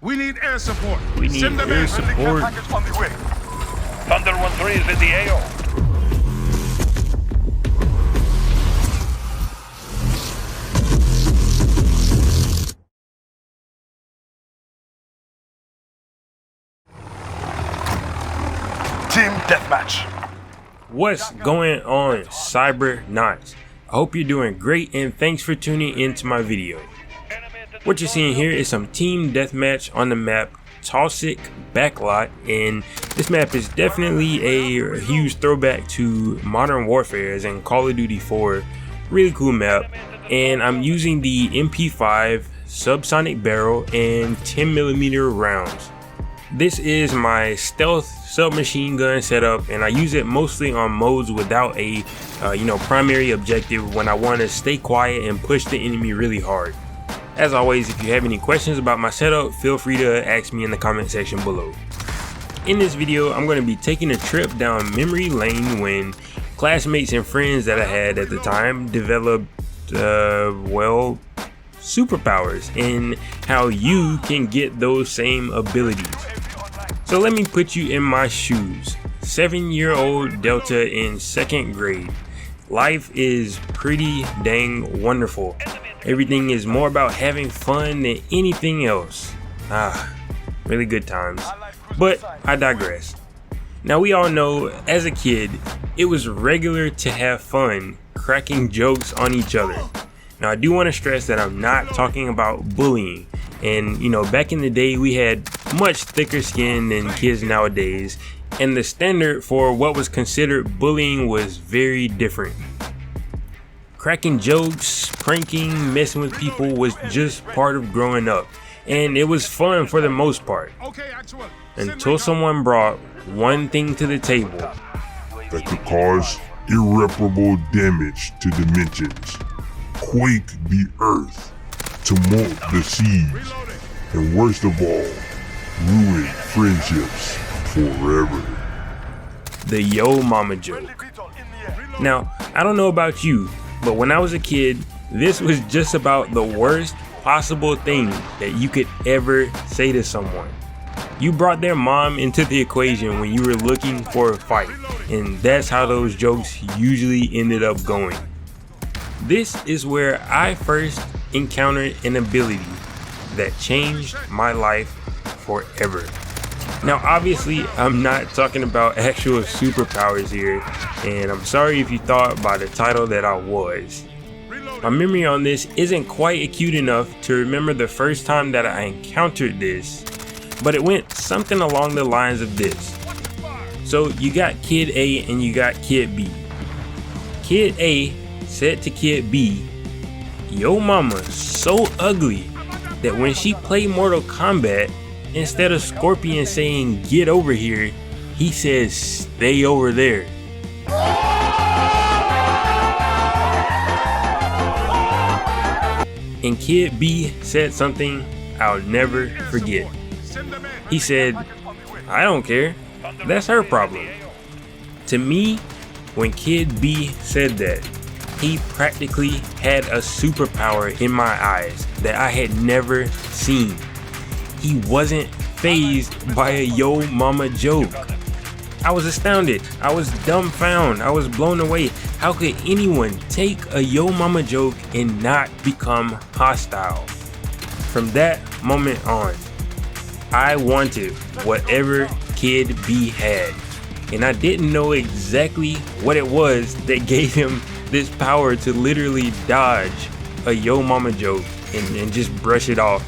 We need air support. We need Send them air in. support. Package on the way. Thunder 1-3 is in the AO. Team deathmatch. What's going on, Cybernauts? I hope you're doing great and thanks for tuning into my video. What you're seeing here is some team deathmatch on the map Toxic Backlot, and this map is definitely a huge throwback to Modern Warfare as in Call of Duty 4. Really cool map, and I'm using the MP5 subsonic barrel and 10mm rounds. This is my stealth submachine gun setup, and I use it mostly on modes without a primary objective when I want to stay quiet and push the enemy really hard. As always, if you have any questions about my setup, feel free to ask me in the comment section below. In this video, I'm going to be taking a trip down memory lane when classmates and friends that I had at the time developed, superpowers, and how you can get those same abilities. So let me put you in my shoes. 7-year-old Delta in 2nd grade. Life is pretty dang wonderful. Everything is more about having fun than anything else. Really good times. But I digress. Now we all know as a kid, it was regular to have fun cracking jokes on each other. Now I do want to stress that I'm not talking about bullying. And back in the day we had much thicker skin than kids nowadays, and the standard for what was considered bullying was very different. Cracking jokes, pranking, messing with people was just part of growing up, and it was fun for the most part. Until someone brought one thing to the table that could cause irreparable damage to dimensions, quake the earth, tumult the seas, and worst of all, ruin friendships forever. The yo mama joke. Now, I don't know about you, but when I was a kid, this was just about the worst possible thing that you could ever say to someone. You brought their mom into the equation when you were looking for a fight, and that's how those jokes usually ended up going. This is where I first encountered an ability that changed my life forever. Now obviously I'm not talking about actual superpowers here, and I'm sorry if you thought by the title that I was. My memory on this isn't quite acute enough to remember the first time that I encountered this, but it went something along the lines of this. So you got Kid A and you got Kid B. Kid A said to Kid B, "Yo mama's so ugly that when she played Mortal Kombat, instead of Scorpion saying get over here, he says stay over there." And Kid B said something I'll never forget. He said, "I don't care, that's her problem." To me, when Kid B said that, he practically had a superpower in my eyes that I had never seen. He wasn't fazed by a yo mama joke. I was astounded. I was dumbfounded. I was blown away. How could anyone take a yo mama joke and not become hostile? From that moment on, I wanted whatever Kid B had, and I didn't know exactly what it was that gave him this power to literally dodge a yo mama joke and just brush it off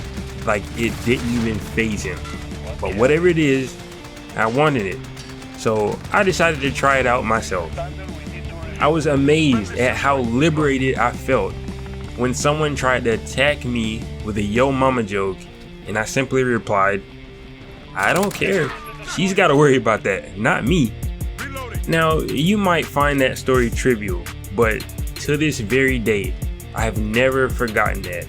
like it didn't even faze him. But whatever it is, I wanted it, so I decided to try it out myself. I was amazed at how liberated I felt when someone tried to attack me with a yo mama joke, and I simply replied, "I don't care, she's gotta worry about that, not me." Now you might find that story trivial, but to this very day, I have never forgotten that.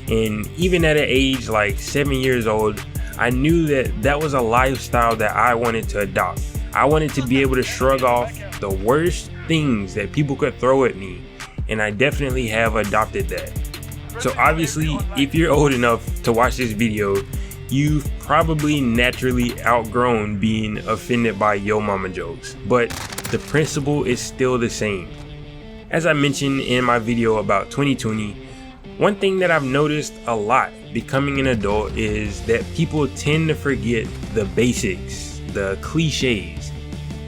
And even at an age like 7 years old, I knew that that was a lifestyle that I wanted to adopt. I wanted to be able to shrug off the worst things that people could throw at me, and I definitely have adopted that. So obviously, if you're old enough to watch this video, you've probably naturally outgrown being offended by yo mama jokes, but the principle is still the same. As I mentioned in my video about 2020, one thing that I've noticed a lot becoming an adult is that people tend to forget the basics, the cliches.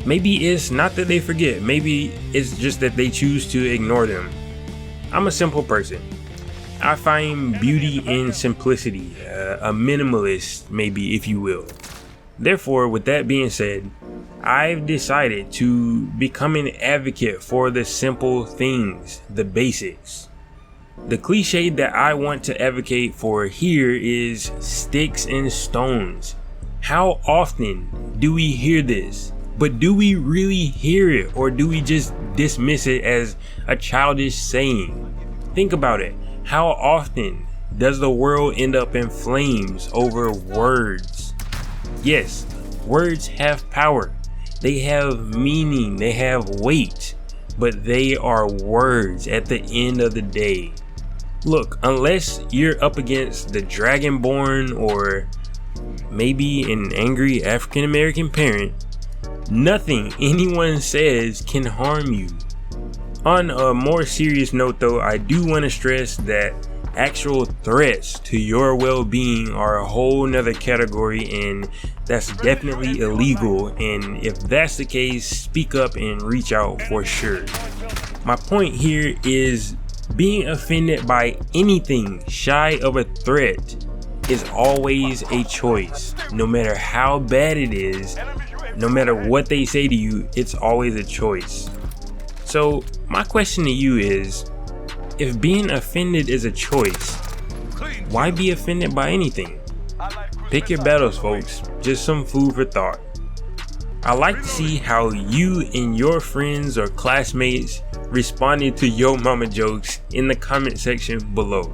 Maybe it's not that they forget, maybe it's just that they choose to ignore them. I'm a simple person. I find beauty in simplicity, a minimalist maybe, if you will. Therefore, with that being said, I've decided to become an advocate for the simple things, the basics. The cliche that I want to advocate for here is sticks and stones. How often do we hear this? But do we really hear it, or do we just dismiss it as a childish saying? Think about it. How often does the world end up in flames over words? Yes, words have power. They have meaning, they have weight, but they are words at the end of the day. Look, unless you're up against the Dragonborn or maybe an angry African American parent, nothing anyone says can harm you. On a more serious note though, I do want to stress that actual threats to your well-being are a whole nother category, and that's definitely illegal, and if that's the case, speak up and reach out for sure. My point here is being offended by anything shy of a threat is always a choice. No matter how bad it is, no matter what they say to you, it's always a choice. So my question to you is, if being offended is a choice, why be offended by anything? Pick your battles, folks. Just some food for thought. I like to see how you and your friends or classmates responded to yo mama jokes in the comment section below.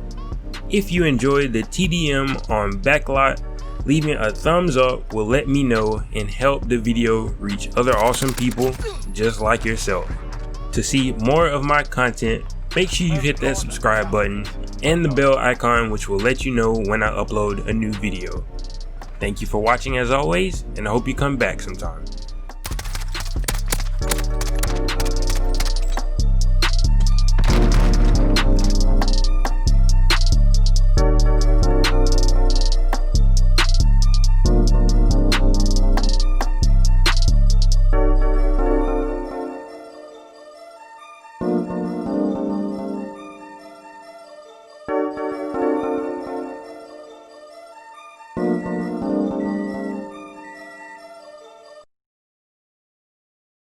If you enjoyed the TDM on Backlot, leaving a thumbs up will let me know and help the video reach other awesome people just like yourself. To see more of my content, make sure you hit that subscribe button and the bell icon, which will let you know when I upload a new video. Thank you for watching as always, and I hope you come back sometime.